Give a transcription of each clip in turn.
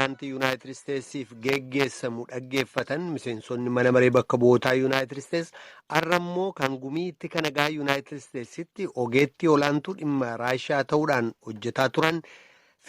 pirezidaantii Yuunaayitid Isteetsiif geggeessamu dhaggeeffatan miseensonni mana maree bakka bu'ootaa Yuunaayitid Isteets har'ammoo kan gumiitti kan nagaa Yuunaayitid Isteetsitti ogeettii olaantuu dhimma Raashiyaa ta'uudhaan hojjetaa turan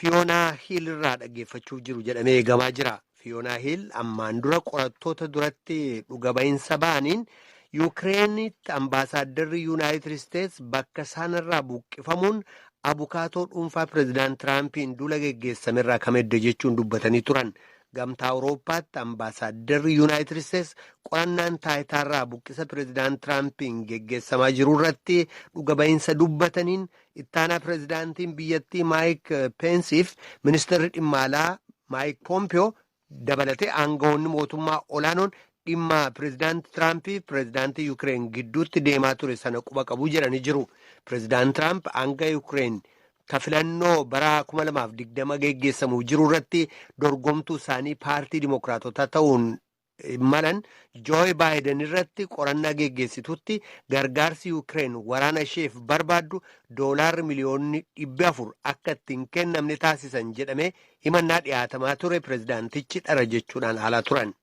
Fiyoonaa Hiil irraa dhaggeeffachuuf jiru jedhamee eegamaa jira. Fiyoonaa Hiil ammaan dura qorattoota duratti dhuga ba'iinsa ba'aniin Yukireenitti ambaasaaddarri Yuunaayitid Isteets bakka isaanirraa buqqifamuun abukaatoo dhuunfaa pireezidaant Tiraampiin duula geggeessamerraa kamedde jechuun dubbatanii turan. Gamtaa Awurooppaatti ambaasaaddarri Yuunaayitid Isteets qorannaan taayitaarraa buqqisa pireezidaant Tiraampiin geggeessamaa jiru irratti dhuga ba'iinsa dubbataniin ittaanaa pireezidaantiin biyyattii Maayik Peensiif ministeerri dhimma alaa Maayik Poompiyoo dabalatee aangawoonni mootummaa olaanoon dhimma pireezidaant Tiraampi pireezidaantii Yukireen gidduutti deemaa ture sana quba qabu jedhanii jiru. Pireezidaant Tiraamp hanga Yukireen filannoo bara 2020 geggeessamu jiru irratti dorgomtuu isaanii paartii Dimookiraatotaa ta'uun malan Jooyi Baayiden irratti qorannaa geggeessitutti gargaarsi Yukireen waraana isheef barbaaddu $400 miliyoonni akka ittiin kennamne taasisan jedhamee himannaa dhiyaatamaa ture pireezidaantichi dhara jechuudhaan haalaa turan.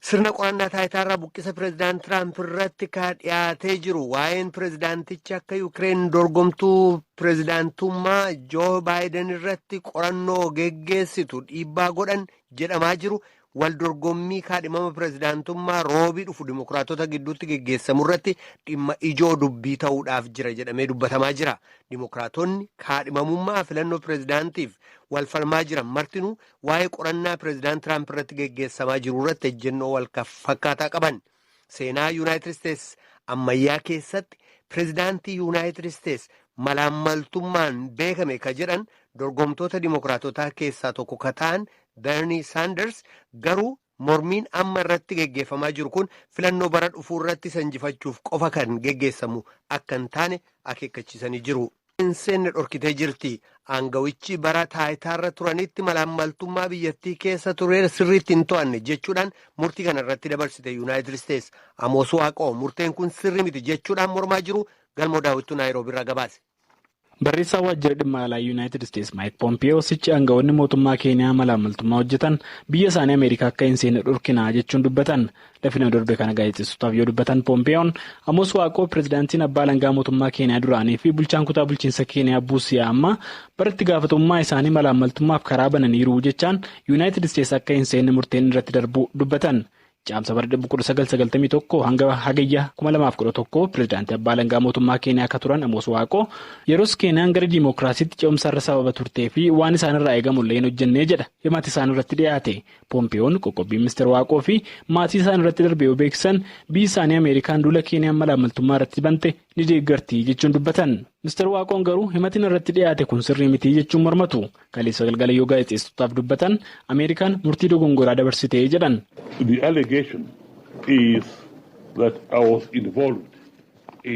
Sirna qorannaa taayitaarraa buqqisa pireezidaant Tiraamp irratti kan dhiyaatee jiru waa'een pireezidaantichi akka Yukireen dorgomtuu pireezidaantummaa Joo Baayiden irratti qorannoo geggeessitu dhiibbaa godhan jedhamaa jiru wal dorgommii kaadhimama pireezidaantummaa roobii dhufu Dimookiraatota gidduutti geggeessamu irratti dhimma ijoo dubbii ta'uudhaaf jira jedhamee dubbatamaa jira. Dimookiraatonni kaadhimamummaa filannoo pireezidaantiif wal falmaa jiran martinuu waa'ee qorannaa pireezidaant Tiraamp irratti geggeessamaa jiru irratti ejjennoo wal fakkaataa qaban. Seenaa Yuunaayitid Isteets ammayyaa keessatti pireezidaantii Yuunaayitid Isteets malaammaltummaan beekame ka jedhan dorgomtoota Dimookiraatotaa keessaa tokko ka ta'an Bernie Sanders garuu mormiin amma irratti geggeeffamaa jiru kun filannoo bara dhufuu irratti injifachuuf qofa kan geggeessamu akka hin taane akeekkachiisanii jiru. Seenne dhorkitee jirti. Aangawichi bara taayitaarra turanitti malaammaltummaa biyyattii keessa ture sirriitti hin to'anne jechuudhaan murtii kana irratti dabarsite Yuunaayitid Isteets. Amoos Waaqoo murteen kun sirri miti jechuudhaan mormaa jiru galmoo daawwittuu Naayiroobii irraa gabaase. Barreessaa waajjira dhimma alaa Yuunaayitid Isteets Maayik Poompiyoo sichi aangawoonni mootummaa Keeniyaa malaammaltummaa hojjetan biyya isaanii Ameerikaa akka hin seenne dhorkinaa jechuun dubbatan. Lafina darbe kana gaazexeessootaaf yoo dubbatan Poompiyoon Amoos Waaqoo pireezidaantiin abbaa alangaa mootummaa Keeniyaa duraanii fi bulchaan kutaa bulchiinsa Keeniyaa Buusiyaa amma baratti gaafatamummaa isaanii malaammaltummaaf karaa bananiiru jechaan Yuunaayitid Isteets akka hin seenne murteen irratti darbu dubbatan. Caamsa bara 1991 hanga hagayya 2011 pireezidaantii abbaa alangaa mootummaa Keeniyaa akka turan Amoos Waaqoo yeroos Keeniyaan gara diimookiraasiitti ce'umsaarra sababa turtee fi waan isaanirraa eegamullee hin hojjennee jedha himati isaan irratti dhiyaate. Poompiyoon qoqqobbii ministeer Waaqoo fi maatii isaan irratti darbe yoo beeksisan biyyi isaanii Ameerikaan duula Keeniyaan malaammaltummaa irratti bante ni deeggarti jechuun dubbatan. Ministeer Waaqoon garuu himatiin irratti dhiyaate kun sirrii miti jechuun mormatu. Kaleessa galgala yoo gaazexeessootaaf dubbatan Ameerikaan murtii dogongoraa dabarsitee jedhan.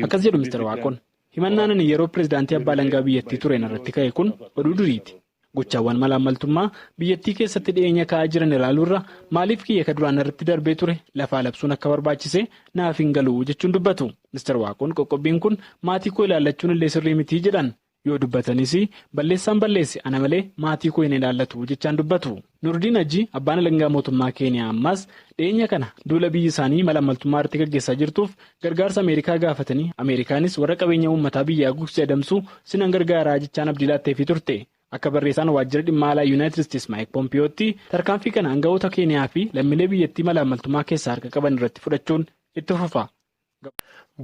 Akkas jedhu ministeer Waaqoon himannaan ani yeroo pireezidaantii abbaa alangaa biyyattii tureen irratti ka'e kun oduu duriiti. Gochaawwan malaammaltummaa biyyattii keessatti dhiyeenya ka'aa jiran ilaaluurra maaliif kiyya ka duraan irratti darbee ture lafaa labsuun akka barbaachise naaf hin galu jechuun dubbatu. Ministeer Waaqoon qoqqobbiin kun maatii koo ilaallachuun illee sirrii mitii jedhan yoo dubbatanis balleessaan balleesse ana malee maatii koo hin ilaallatu jechaan dubbatu. Nurdiin Hajji abbaan alangaa mootummaa Keeniyaa ammaas dhiyeenya kana duula biyyi isaanii malaammaltummaa irratti gaggeessaa jirtuuf gargaarsa Ameerikaa gaafatanii Ameerikaanis warra qabeenya uummataa biyyaa gugsee adamsuu sinan gargaaraa jechaan abdii laatteefii turte. Akka barreessaan waajjira dhimma alaa Yuunaayitid Isteets Maayik Poompiyootti tarkaanfii kana aangawoota Keeniyaa fi lammiilee biyyattii malaammaltummaa keessaa harka qaban irratti fudhachuun itti fufa.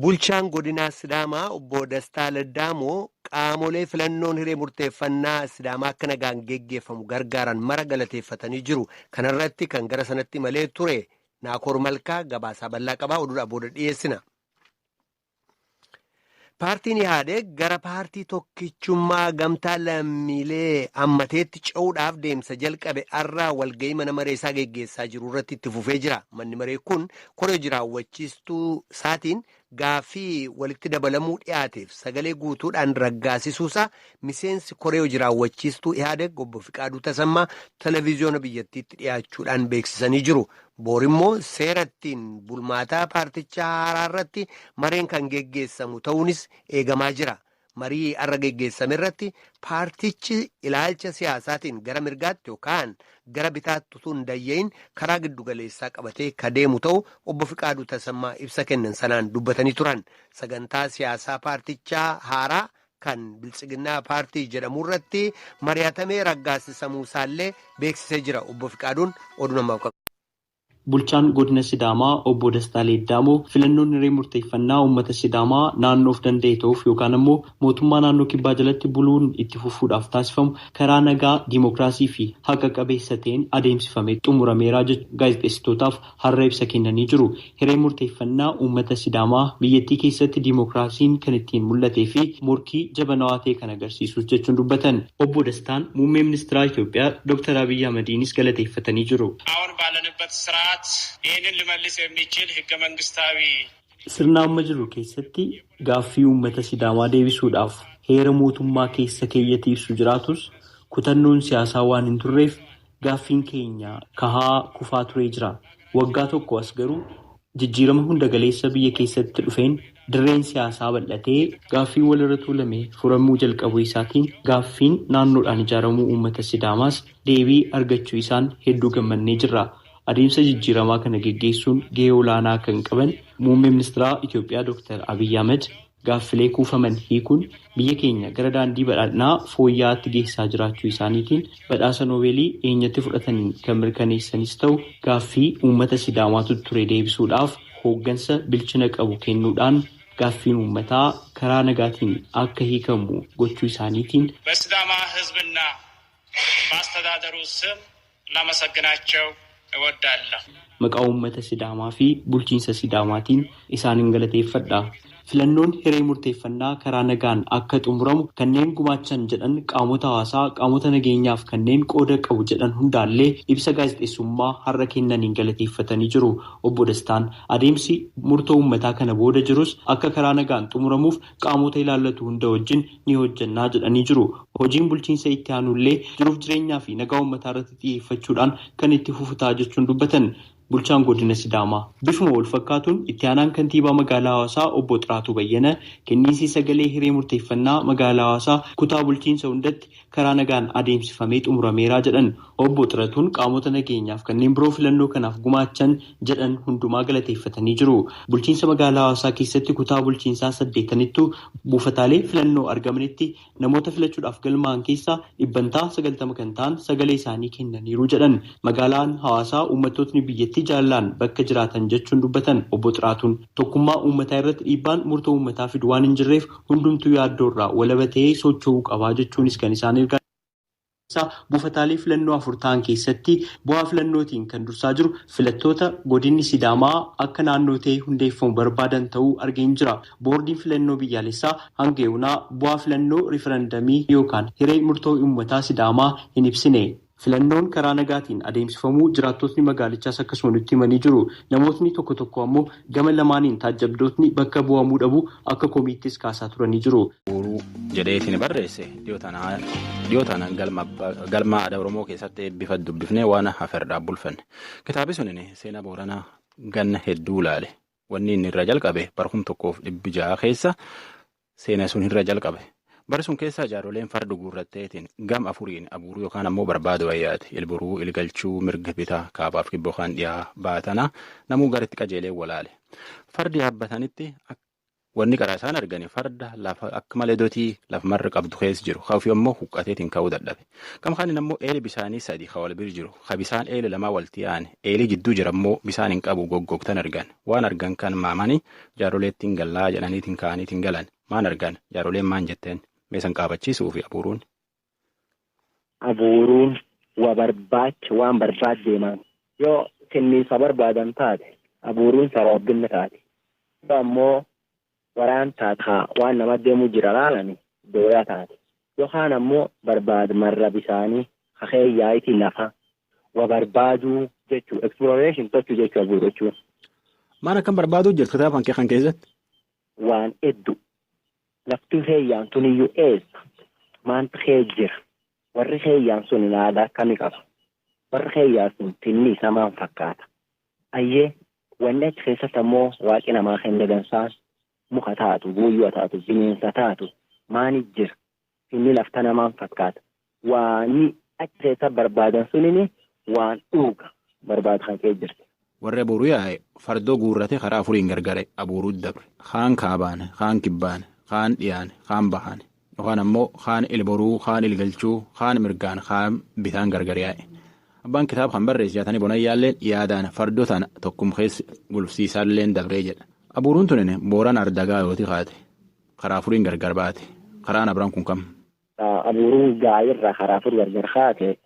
Bulchaan godinaa Sidaamaa obbo Dastaa Laddamoo qaamolee filannoon hiree murteeffannaa Sidaamaa akka nagaan geggeeffamu gargaaran mara galateeffatanii jiru. Kana irratti kan gara sanatti malee ture Naakoor Malkaa gabaasaa bal'aa qabaa oduudhaa booda dhiyeessina. Paartiin Ihaadeeg gara paartii tokkichummaa gamtaa lammiilee ammateetti ce'uudhaaf deemsa jalqabe har'aa walga'ii mana maree isaa geggeessaa jiru irratti itti fufee jira. Manni maree kun koree jiraawwachiistuu isaatiin gaaffii walitti dabalamuu dhiyaateef sagalee guutuudhaan raggaasisuusaa miseensi koree jiraawwachiistuu Ihaadeeg obbo Fiqaaduu Tasammaa televiziyoona biyyattiitti dhiyaachuudhaan beeksisanii jiru. Boorimmoo seera ittiin bulmaataa paartichaa haaraa irratti mareen kan geggeessamu ta'uunis eegamaa jira. marii har'a geggeessame irratti paartichi ilaalcha siyaasaatiin gara mirgaatti yookaan gara bitaatti utuu hin dayya'in karaa giddugaleessaa qabatee ka deemu ta'u obbo Fiqaaduu Tasammaa ibsa kennan sanaan dubbatanii turan. Sagantaa siyaasaa paartichaa haaraa kan biltsiginnaa paartii jedhamu irratti mari'atamee raggaasisamuu isaallee beeksisee jira. Obbo Fiqaaduun oduu namaaf qabu. Bulchaan godina Sidaamaa obbo Dastaa Leeddaamoo filannoon hiree murteeffannaa uummata Sidaamaa naannoof danda'e ta'uuf yookaan ammoo mootummaa naannoo kibbaa jalatti buluun itti fufuudhaaf taasifamu karaa nagaa diimokiraasii fi haqa qabeessa ta'een adeemsifamee xumurameeraa jechuun gaazexeessitootaaf har'a ibsa kennanii jiru. Hiree murteeffannaa uummata Sidaamaa biyyattii keessatti diimokiraasiin kan ittiin mul'atee fi morkii jabanawaa ta'e kan agarsiisus jechuun dubbatan. Obbo Dastaan muummee ministeera Itoophiyaa Dr. Abiyyi Ahmediinis galateeffatanii jiru. ይህንን ሊመልስ የሚችል ህገ መንግስታዊ sirna amma jiru keessatti gaaffii uummata Sidaamaa deebisuudhaaf heera mootummaa keessa keeyyatiibsu jiraatus kutannoon siyaasaa waan hin turreef gaaffiin keenya kahaa kufaa turee jira. Waggaa tokko as garuu jijjiirama hunda galeessa biyya keessatti dhufeen dirreen siyaasaa bal'atee gaaffii walirra tuulame furamuu jalqabuu isaatiin gaaffiin naannoodhaan ijaaramuu uummata Sidaamaas deebii argachuu isaan hedduu gammannee jirra. Adeemsa jijjiiramaa kana geggeessuun gahee olaanaa kan qaban muummee ministeera Itoophiyaa Dr. Abiyyi Ahmed gaaffilee kuufaman hiikuun biyya keenya gara daandii badhaadhinaa fooyya'aatti geessaa jiraachuu isaaniitiin badhaasa noobeelii eenyatti fudhataniin kan mirkaneessanis ta'u gaaffii uummata Sidaamaatu ture deebisuudhaaf hooggansa bilchina qabu kennuudhaan gaaffiin uummataa karaa nagaatiin akka hiikamu gochuu isaaniitiin በሲዳማ ህዝብና በአስተዳደሩ ስም ላመሰግናቸው እወዳለሁ. Maqaa uummata Sidaamaa fi bulchiinsa Sidaamaatiin isaanin galateeffadha. Filannoon hiree murteeffannaa karaa nagaan akka xumuramu kanneen gumaachan jedhan qaamota hawaasaa qaamota nageenyaaf kanneen qooda qabu jedhan hundaallee ibsa gaazexeessummaa har'a kennaniin galateeffatanii jiru. Obbo Dastaan adeemsi murtoo uummataa kana booda jirus akka karaa nagaan xumuramuuf qaamota ilaallatu hunda wajjin ni hojjannaa jedhanii jiru. Hojiin bulchiinsa itti aanullee jiruuf jireenyaa fi nagaa uummataa irratti xiyyeeffachuudhaan kan itti fufutaa jechuun dubbatan. Bulchaan godina Sidaamaa bifuma wal fakkaatuun itti aanaan kantiibaa magaalaa Hawaasaa obbo Xiraatuu Bayyana kenniinsi sagalee hiree murteeffannaa magaalaa Hawaasaa kutaa bulchiinsa hundatti karaa nagaan adeemsifamee xumurameeraa jedhan. Obbo Xiraatuun qaamota nageenyaaf kanneen biroo filannoo kanaaf gumaachan jedhan hundumaa galateeffatanii jiru. Bulchiinsa magaalaa Hawaasaa keessatti kutaa bulchiinsaa 8 buufataalee filannoo argamanitti namoota filachuudhaaf galmaa'an keessaa 90% kan ta'an sagalee isaanii kennaniiru jedhan. Magaalaan Hawaasaa uummattootni biyyattii jaallaan bakka jiraatan jechuun dubbatan obbo Xiraatuun tokkummaa uummataa irratti dhiibbaan murtoo uummataa fidu waan hin jirreef hundumtuu yaaddoorraa walaba ta'ee socho'uu qabaa jechuunis kan isaan ergaa. Buufataalee filannoo 4 ta'an keessatti bu'aa filannootiin kan dursaa jiru filattoota godinni Sidaamaa akka naannoo ta'ee hundeeffamu barbaadan ta'uu argeen jira. Boordiin filannoo biyyaalessaa hanga yoonaa bu'aa filannoo riifarandamii yookaan hiree murtoo uummataa Sidaamaa hin ibsine. Filannoon karaa nagaatiin adeemsifamuu jiraattotni magaalichaas akkasuma nutti himanii jiru. Namootni tokko tokko ammoo gama lamaaniin taajjabdootni bakka bu'amuu dhabu akka komiittis kaasaa turanii jiru. Jedheetiin barreesse dhiyootaan galma aadaa Oromoo keessatti bifa dubbifnee waan haferdaa bulfanne. Kitaabni sun seenaa Booranaa ganna hedduu ilaale. Wanni inni irra jalqabe barkum 1,600 keessa seenaa sun irra jalqabe. Bara sun keessa jaaroleen farda guurratteetiin gama afuriin abuuruu yookaan ammoo barbaadu wayyaati. Ilburuu, ilgalchuu, mirga bitaa, kaabaaf kibboo kan dhiyaa baatana namuu garitti qajeelee walaale. Fardi yaabbatanitti wanni qaraa isaan argani farda lafa akka malee dotii lafa marra qabdu keessa jiru. Kaafi ammoo huqqateetiin ka'uu dadhabe. Kam kanin ammoo eeli bisaanii 3 ka wal bir jiru. Ka bisaan eeli 2 walti yaane. Eeli jidduu jira ammoo bisaan hin qabu goggogtan argan. Waan argan kan maamanii jaaroleettiin gallaa jedhaniitiin ka'aniitiin galan. Maan argan jaaroleen maan jetteen? Meeshaan qaabachiisuu fi abuuruun. Abuuruun waan barbaad deeman. Yoo kenniisa barbaadan taate abuuruun sababbinna taate. Yoo ammoo waraan taataa waan nama deemu jira laalani dooyaa taate. Yookaan ammoo barbaad marra bisaanii hakeeyyaayitii lafa barbaaduu jechuu exploration tochuu jechuu abuuruu jechuun. Maan akkam barbaaduu jirtu kitaaba kan keessatti? Waan hedduu. Lafti heeyyaan sun iyyuu eessa? Maanta hee jira? Warri heeyyaan sun aadaa akkamii qaba? Warri heeyyaan sun tinni isaa maan fakkaata? Ayyee wanni achi keessatti ammoo waaqi namaa kan dagansaan muka taatu, buuyyoo taatu, bineensa taatu maani jira inni lafta namaan fakkaata waani achi keessa barbaadan sunini waan dhuuga barbaad kan kee jirti. Warra abuuruu yaa'e fardoo guurrate karaa afuriin gargare abuuruu dabre kaan kaabaane kaan kibbaane kaan dhiyaane kaan bahaane yookaan ammoo kaan ilboruu kaan ilgalchuu kaan mirgaan kaan bitaan gargar yaa'e. Abbaan kitaaba kan barreesse jaatanii bonayyaalleen yaadaan fardoo tana tokkum keessa gulufsiisaalleen dabree jedha. Abuuruun tunin booraan ardagaa yooti kaate karaa afuriin gargar baate karaan abiraan kun kam. Abuuruun gaayirraa karaa afur gargar kaate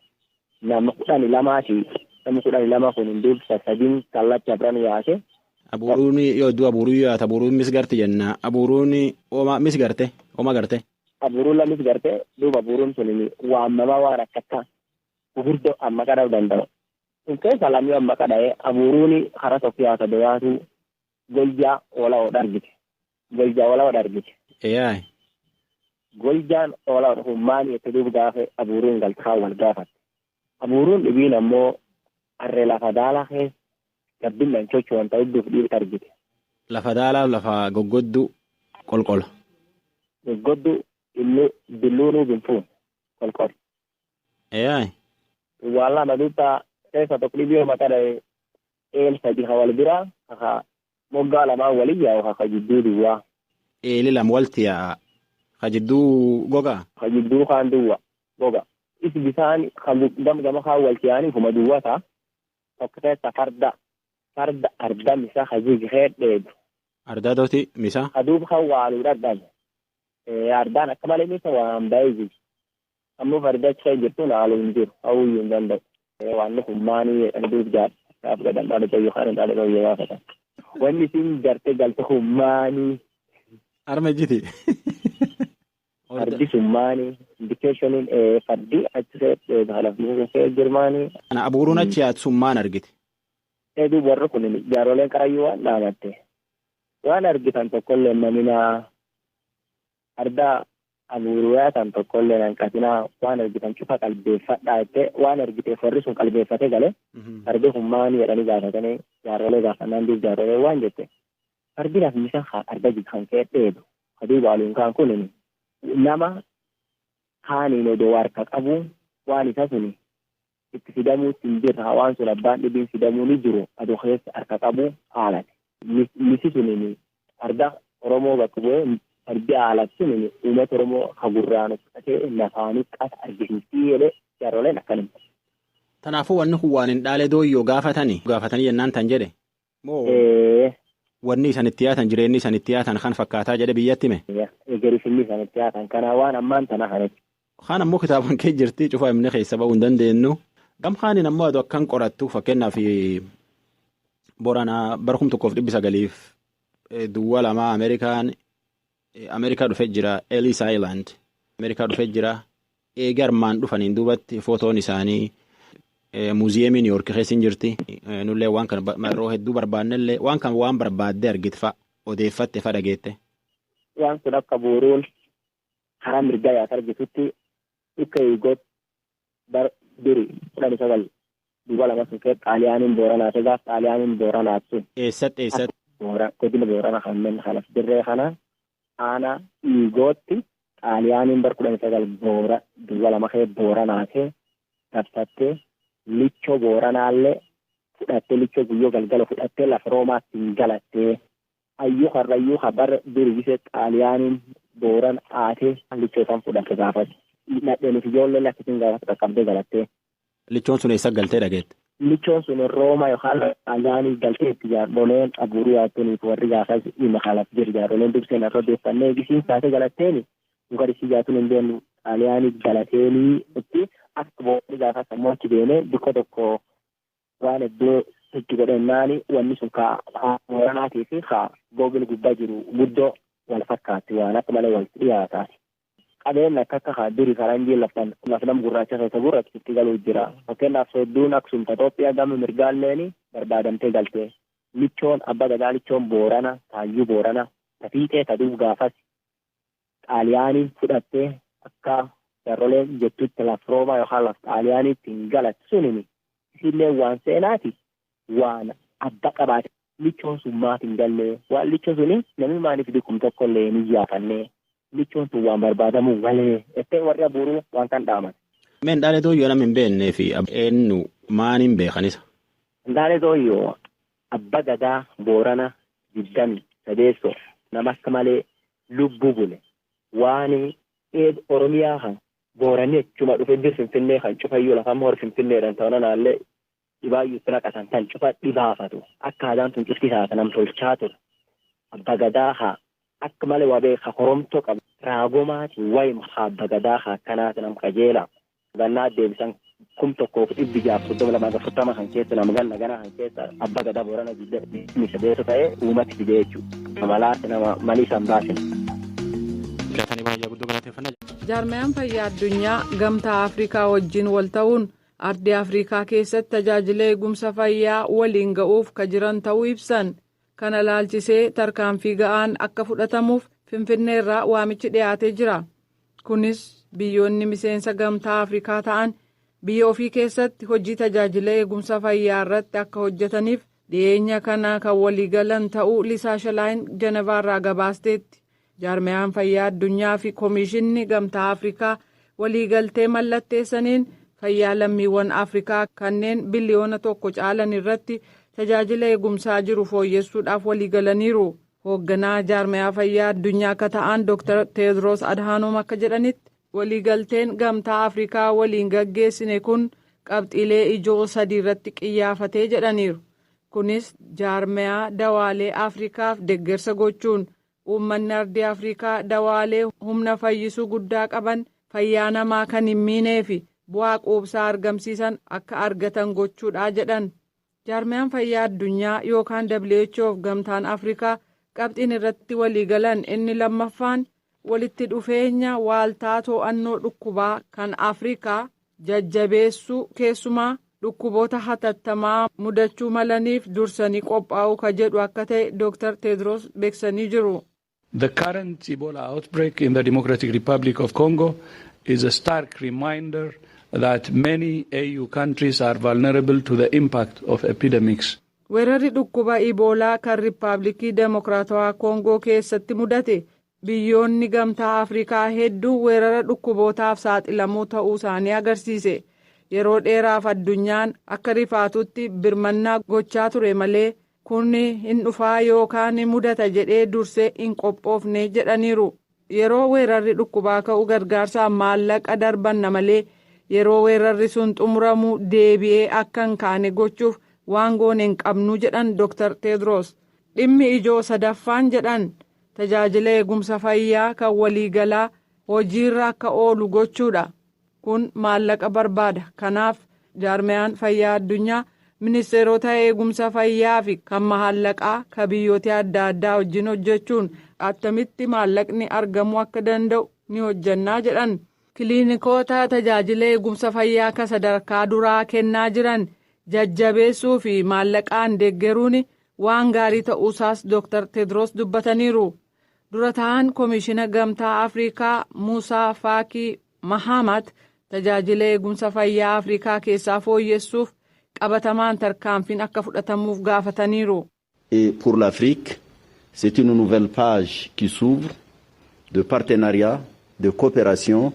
nama 12 nama 12 kun hunduu sadiin kallacha abiraan yaate. Abuuruun yoo iddoo abuuruu yaata abuuruun misgarte jenna abuuruun ooma misgarte ooma garte. Abuuruun la misgarte duuba abuuruun tunin waamamaa waan akkata gurguddoo amma kadhuu danda'u. Keessa lamii amma kadhee abuuruun karaa tokko yaata doyaatu goljaa oolaa argite. Goljaa oolaa argite. Eeyaa. Goljaan oolaa hummaan itti duuba gaafa abuuruun galtaa wal gaafate. Abuuruun dhibiin ammoo harree lafa daalaa keessa gabbillaan socho'an ta'uuf dhiibta argite. Lafa daalaa lafa goggodduu qolqola. Goggodduu billuunuu binfuun qolqola. Eeyaa. Walla maduuta keessa tokko dhibee maqaa eel sadii wal biraa haa moggaa lamaa waliin yaa'u haa jidduu duwwaa. Eeli lama walti yaa'a. Haa jidduu gogaa. Haa jidduu kaan duwwaa gogaa. Isi bisaan gama kaan walti yaa'anii kuma duwwaa ta'a. Tokko keessa farda arda misa haa jigee dheedu. Ardaa dooti misa. Aduuf haa waaluu dadhabe. Ardaan akka malee misa waan baay'ee jira. Ammoo farda achi jirtu haaluu hin jiru hawwii hin danda'u. Waan hummaanii duuf jaadha. Kaaf gadan dhaadhata yookaan hin dhaadhata yoo yaafatan. Wanni isin garte galte hummaanii. Arma jiti. Fardi hummaanii indikeeshoniin fardi achi halafni jirmaanii. Ana abuuruun achi yaatu summaan argite. Duuba warri kun jaaroleen qarayyuu waan dhaamatte. Waan argitan tokkollee maminaa ardaa abuuruu yaatan tokkollee hanqatinaa waan argitan cufa qalbeeffadhaa jettee waan argiteef warri sun qalbeeffate galee fardi hummaanii jedhanii gaafatanii jaarolee gaafannaan duuf jaarolee waan jette fardi lafmisa arga kan ka'e dheedu aduu baaluun kaan kun nama kaaniin odoo harka qabu waan isa suni itti fidamuutti hin jirra waan sun abbaan dhibiin fidamuu ni jiru aduu keessa harka qabu haalate misi suni arda Oromoo bakka bu'ee fardi haalattiin uummata Oromoo hagurraan uffatee lafaanii qasa argisiisii jedhee jaaroleen akkanuma. Kanaafuu wanni kun waan hin dhaale dooyyoo gaafatanii jennaan tan jedhe. Wanni isaan itti yaatan jireenyi isaan itti yaatan kan fakkaataa jedhe biyyatti hime. Eegariifilli isaan itti yaatan kana waan ammaan tana kanatti. Kaan ammoo kitaaban kee jirti cufaa himne keessa ba'uu hin dandeenyu. Gam kaaniin ammoo aduu akkan qorattu fakkeenyaaf Booranaa bara 1900 duwwaa lama Ameerikaa dhufee jira Ellis Island. Ameerikaa dhufee jira eega armaan dhufaniin duubatti footoon isaanii muuziyeemii New York keessa jirti. Nullee waan kana marroo hedduu barbaannellee waan kan waan barbaaddee argitfa odeeffatte fa dhageette. Waan kun akka buuruun karaa mirgaa yaata argitutti akka eegoot duri 19 duwwaa lama sun kee xaaliyaaniin booranaa tegaaf xaaliyaaniin booranaa sun. Eessatti. Godina boorana kanneen kanas dirree kana aanaa eegootti xaaliyaaniin bara 19 duwwaa lama kee booranaa kee dabsattee lichoo booranaallee fudhattee lichoo guyyoo galgala fudhattee lafa roomaatti hin galattee ayyuu harrayyuu habar dirgisee xaaliyaaniin booran aatee lichoo san fudhatte gaafate. Nadheenif ijoollee lakkitiin gaafate qaqqabdee galattee. Lichoon sun eessa galtee dhageette? Lichoon sun Rooma yookaan xaaliyaanii galtee itti jaardoleen abuuruu yaattoniif warri gaafas dhimma kaalaf jiru jaardoleen durseen irra odeeffannee eegisiin taatee galatteeni mukarisi jaatuun hin deemnu xaaliyaanii galateenii itti akka boonni gaafas ammoo achi deemee bakka tokko waan iddoo itti godhannaani wanni sun mooranaatii fi googil gubbaa jiru guddoo wal fakkaatti waan akka malee wal dhiyaataati. Qabeen akka durii faranjii lafnam gurraacha keessa gurraachitti galuu jira. Fakkeenyaaf soodduun Aksumta Itoophiyaa gama mirgaalleen barbaadamtee galtee. Lichoon abbaa gadaa lichoon boorana taayyuu boorana tafiixee taduuf gaafas xaaliyaanii fudhattee akka jarroleen jettutti laf roomaa yookaan laf xaaliyaaniitti hin galatti sunimi. Isillee waan seenaati waan adda qabaate. Lichoon sun maaf hin gallee waan lichoon suni namni maaliif dikkum tokkollee ni yaafannee. lichoon tun waan barbaadamu walee ettee warri abuuruu waan kan dhaaman. Meen dhaalee tooyyoo nama hin beeknee fi eenyu maan hin beekanisa? Dhaalee tooyyoo abba gadaa Boorana 28 nama akka malee lubbuu bule waan Oromiyaa kan Booranii achuma dhufe bir Finfinnee kan cufayyuu lafa hor Finfinneedhaan ta'uu naallee dhibaayyuu itti naqatan tan cufa dhibaafatu akka aadaan tun cufti taata nam tolchaa ture. Abba gadaa haa akka malee waa beeka horomtoo qabu raagomaati wayi abba gadaa haa akkanaati nam qajeela. Gannaa deebisan 1640 kan keessa nama ganna gana kan keessa abba gadaa Boorana 28 ta'ee uumatti fidee jechuudha. Malaati nama malii san baasin. Jaarmayaan fayyaa addunyaa gamtaa Afrikaa wajjin wal ta'uun ardii Afrikaa keessatti tajaajila eegumsa fayyaa waliin ga'uuf ka jiran ta'uu ibsan. Kana laalchisee tarkaanfii ga'aan akka fudhatamuuf Finfinnee irraa waamichi dhiyaatee jira. Kunis biyyoonni miseensa gamtaa Afrikaa ta'an biyya ofii keessatti hojii tajaajila eegumsa fayyaa irratti akka hojjetaniif dhiyeenya kana kan waliigalan ta'uu Lisaa Shalaayin Jenevaa irraa gabaasteetti. Jaarmayaan fayyaa addunyaa fi Koomishinni gamtaa Afrikaa waliigaltee mallatteessaniin fayyaa lammiiwwan Afrikaa kanneen biliyoona 1 caalan irratti tajaajila eegumsaa jiru fooyyessuudhaaf waliigalaniiru. Hoogganaa jaarmayaa fayyaa addunyaa akka ta'an Dr. Teedros Adhaanoom akka jedhanitti waliigalteen gamtaa Afrikaa waliin gaggeessine kun qabxiilee ijoo 3 irratti qiyyaafatee jedhaniiru. Kunis jaarmayaa dawaalee Afrikaaf deeggarsa gochuun uummanni ardii Afrikaa dawaalee humna fayyisuu guddaa qaban fayyaa namaa kan hin miinee fi bu'aa quubsaa argamsiisan akka argatan gochuudha jedhan. Jaarmayaan fayyaa addunyaa yookaan WHO gamtaan Afrikaa qabxiin irratti waliigalan inni lammaffaan walitti dhufeenya waaltaa to'annoo dhukkubaa kan Afrikaa jajjabeessuu keessumaa dhukkuboota hatattamaa mudachuu malaniif dursanii qophaa'uu ka jedhu akka ta'e Dr. Tedros beeksanii jiru. The current Ebola outbreak in the Democratic Republic of Congo is a stark reminder that many AU countries are vulnerable to the impact of epidemics. Weerarri dhukkuba Eboolaa kan Riippaabilikii Demokiraatawaa Koongoo keessatti mudate biyyoonni gamtaa Afrikaa hedduu weerara dhukkubootaaf saaxilamuu ta'uu isaanii agarsiise. Yeroo dheeraaf addunyaan akka rifaatutti birmannaa gochaa ture malee kun hin dhufaa yookaan mudata jedhee dursee hin qophoofne jedhaniiru. Yeroo weerarri dhukkubaa ka'u gargaarsaan maallaqa darbanna malee yeroo weerarri sun xumuramu deebi'ee akka hin kaane gochuuf waan goone hin qabnu jedhan Dr. Tedros. Dhimmi ijoo sadaffaan jedhan tajaajila eegumsa fayyaa kan waliigalaa hojiirra akka oolu gochuudha. Kun maallaqa barbaada. Kanaaf jaarmayaan fayyaa addunyaa ministeerota eegumsa fayyaa fi kan maallaqaa kan biyyoota adda addaa wajjin hojjechuun attamitti maallaqni argamuu akka danda'u ni hojjannaa jedhan. Kiliinikoota tajaajila eegumsa fayyaa kan sadarkaa duraa kennaa jiran jajjabeessuu fi maallaqaan deeggaruun waan gaarii ta'uusaas Dr. Tedros dubbataniiru. Dura ta'an Koomishina Gamtaa Afrikaa Muusaa Faakii Mahamat tajaajila eegumsa fayyaa Afrikaa keessaa fooyyessuuf qabatamaan tarkaanfiin akka fudhatamuuf gaafataniiru. Et pour l'Afrique, c'est une nouvelle page qui s'ouvre de partenariat, de coopération.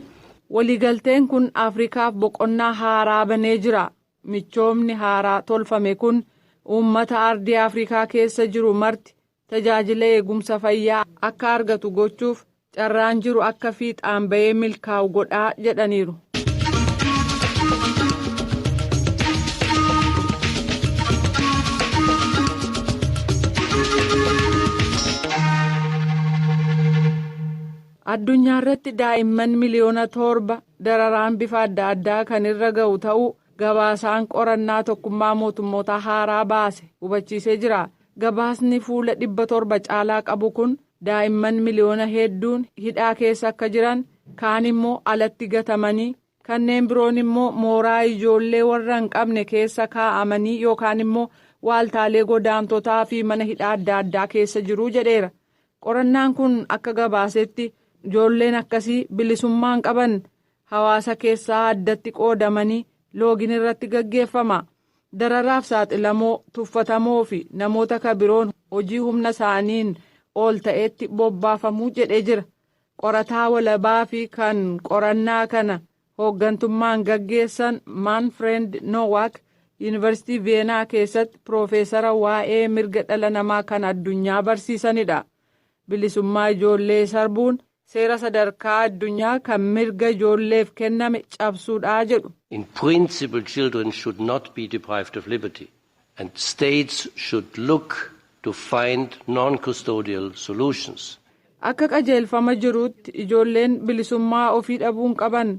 Waliigalteen kun Afrikaaf boqonnaa haaraa banee jira. Michoomni haaraa tolfame kun uummata ardii Afrikaa keessa jiru marti tajaajila eegumsa fayyaa akka argatu gochuuf carraan jiru akka fiixaan bahee milkaa'u godhaa jedhaniiru. Addunyaa irratti daa'imman miliyoona 7 dararaan bifa adda addaa kan irra ga'u ta'uu gabaasaan qorannaa tokkummaa mootummoota haaraa baase hubachiisee jira. Gabaasni fuula 700 caalaa qabu kun daa'imman miliyoona hedduun hidhaa keessa akka jiran kaan immoo alatti gatamanii kanneen biroon immoo mooraa ijoollee warra hin qabne keessa kaa'amanii yookaan immoo waaltaalee godaantotaa fi mana hidhaa adda addaa keessa jiru jedheera. Qorannaan kun akka gabaasetti ijoolleen akkasii bilisummaan qaban hawaasa keessaa addatti qoodamanii loogin irratti gaggeeffama. Dararaaf saaxilamoo tuffatamoo fi namoota kabiroon hojii humna isaaniin ol ta'etti bobbaafamuu jedhee jira. qorataa walabaa fi kan qorannaa kana hooggantummaan gaggeessan Manfred Nowak Yuunivarsiitii Veenaa keessatti Piroofeesara waa'ee mirga dhala namaa kan addunyaa barsiisanidha. Bilisummaa ijoollee sarbuun seera sadarkaa addunyaa kan mirga ijoolleef kenname cabsuudhaa jedhu. In principle, children should not be deprived of liberty, and states should look to find non-custodial solutions. Akka qajeelfama jiruutti ijoolleen bilisummaa ofii dhabuun qaban.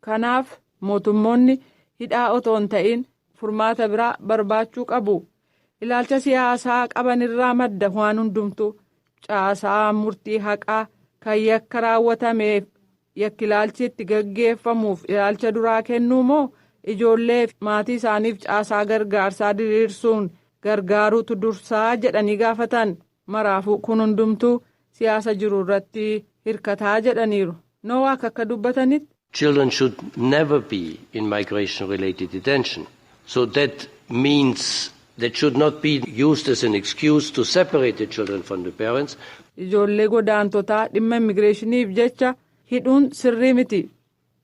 Kanaaf mootummoonni hidhaa otoo hin ta'in furmaata biraa barbaachuu qabu. Ilaalcha siyaasaa qaban irraa madda waan hundumtu caasaa murtii haqaa kan yakka raawwatameef yakkilaalchi itti gaggeeffamuuf ilaalcha duraa kennuu moo ijoollee maatii isaaniif caasaa gargaarsaa diriirsuun gargaaruutu dursaa jedhanii gaafatan. Maraafuu kun hundumtuu siyaasa jiru irratti hirkataa jedhaniiru. Nowaak akka dubbatanitti. Children should never be in migration-related detention. So that means that should not be used as an excuse to separate the children from the parents. Ijoollee godaantotaa dhimma immigireeshiniif jecha hidhuun sirrii miti.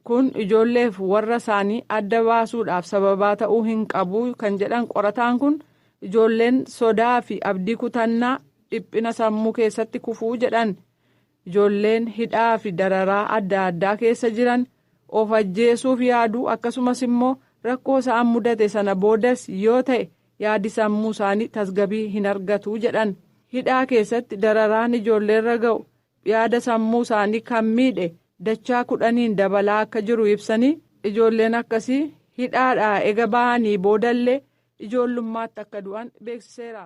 Kun ijoolleef warra isaanii adda baasuudhaaf sababaa ta'uu hin qabu kan jedhan qorataan kun ijoolleen sodaa fi abdii kutannaa dhiphina sammuu keessatti kufuu jedhan. Ijoolleen hidhaa fi dararaa adda addaa keessa jiran of ajjeesuuf yaaduu akkasumas immoo rakkoo isaan mudate sana boodas yoo ta'e yaadi sammuu isaanii tasgabii hin argatu jedhan. Hidhaa keessatti dararaan ijoolleerra ga'u yaada sammuu isaanii kan miidhe dachaa 10 dabalaa akka jiru ibsanii ijoolleen akkasii hidhaadhaa ega ba'anii boodallee ijoollummaatti akka du'an beeksiseera.